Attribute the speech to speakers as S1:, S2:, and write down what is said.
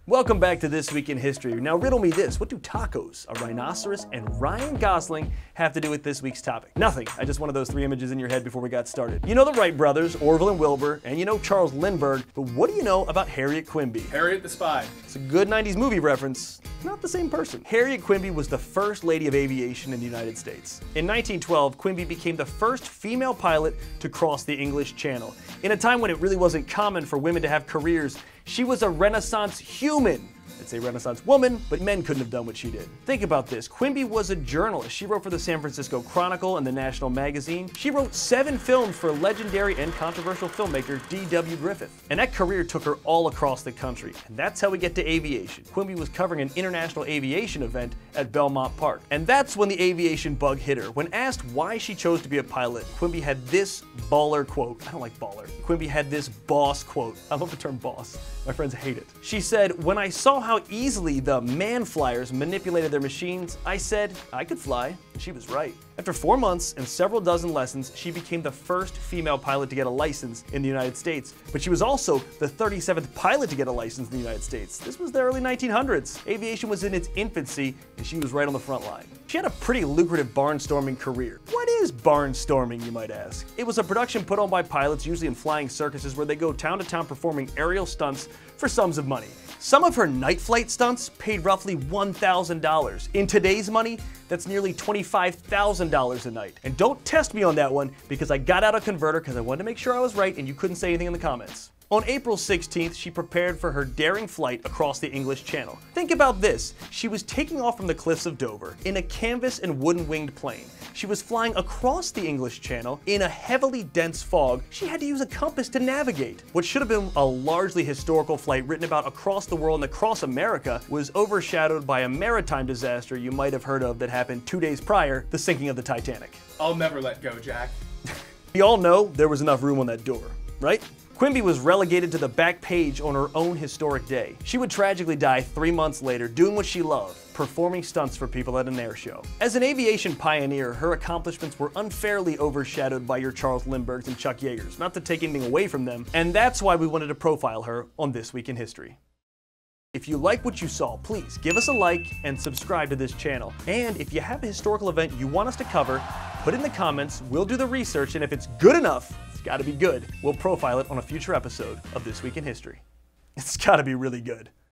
S1: Welcome back to This Week in History. Now riddle me this, what do tacos, a rhinoceros, and Ryan Gosling have to do with this week's topic? Nothing. I just wanted those three images in your head before we got started. You know the Wright brothers, Orville and Wilbur, and you know Charles Lindbergh, but what do you know about Harriet Quimby?
S2: Harriet the Spy.
S1: It's a good 90s movie reference. Not the same person. Harriet Quimby was the first lady of aviation in the United States. In 1912, Quimby became the first female pilot to cross the English Channel. In a time when it really wasn't common for women to have careers, she was a Renaissance human. I'd say Renaissance woman, but men couldn't have done what she did. Think about this. Quimby was a journalist. She wrote for the San Francisco Chronicle and the National Magazine. She wrote 7 films for legendary and controversial filmmaker D.W. Griffith. And that career took her all across the country. And that's how we get to aviation. Quimby was covering an international aviation event at Belmont Park. And that's when the aviation bug hit her. When asked why she chose to be a pilot, Quimby had this baller quote. I don't like baller. Quimby had this boss quote. I love the term boss. My friends hate it. She said, "When I saw how easily the man flyers manipulated their machines, I said I could fly," and she was right. After 4 months and several dozen lessons, she became the first female pilot to get a license in the United States. But she was also the 37th pilot to get a license in the United States. This was the early 1900s. Aviation was in its infancy, and she was right on the front line. She had a pretty lucrative barnstorming career. What is barnstorming, you might ask? It was a production put on by pilots, usually in flying circuses, where they go town to town performing aerial stunts for sums of money. Some of her night flight stunts paid roughly $1,000. In today's money, that's nearly $25,000 a night. And don't test me on that one, because I got out a converter because I wanted to make sure I was right and you couldn't say anything in the comments. On April 16th, she prepared for her daring flight across the English Channel. Think about this. She was taking off from the cliffs of Dover in a canvas and wooden winged plane. She was flying across the English Channel in a heavily dense fog. She had to use a compass to navigate. What should have been a largely historical flight written about across the world and across America was overshadowed by a maritime disaster you might have heard of that happened 2 days prior, the sinking of the Titanic.
S2: I'll never let go, Jack.
S1: We all know there was enough room on that door, right? Quimby was relegated to the back page on her own historic day. She would tragically die 3 months later doing what she loved, performing stunts for people at an air show. As an aviation pioneer, her accomplishments were unfairly overshadowed by your Charles Lindberghs and Chuck Yeagers, not to take anything away from them, and that's why we wanted to profile her on This Week in History. If you like what you saw, please give us a like and subscribe to this channel. And if you have a historical event you want us to cover, put it in the comments, we'll do the research, and if it's good enough, it's gotta be good, we'll profile it on a future episode of This Week in History. It's gotta be really good.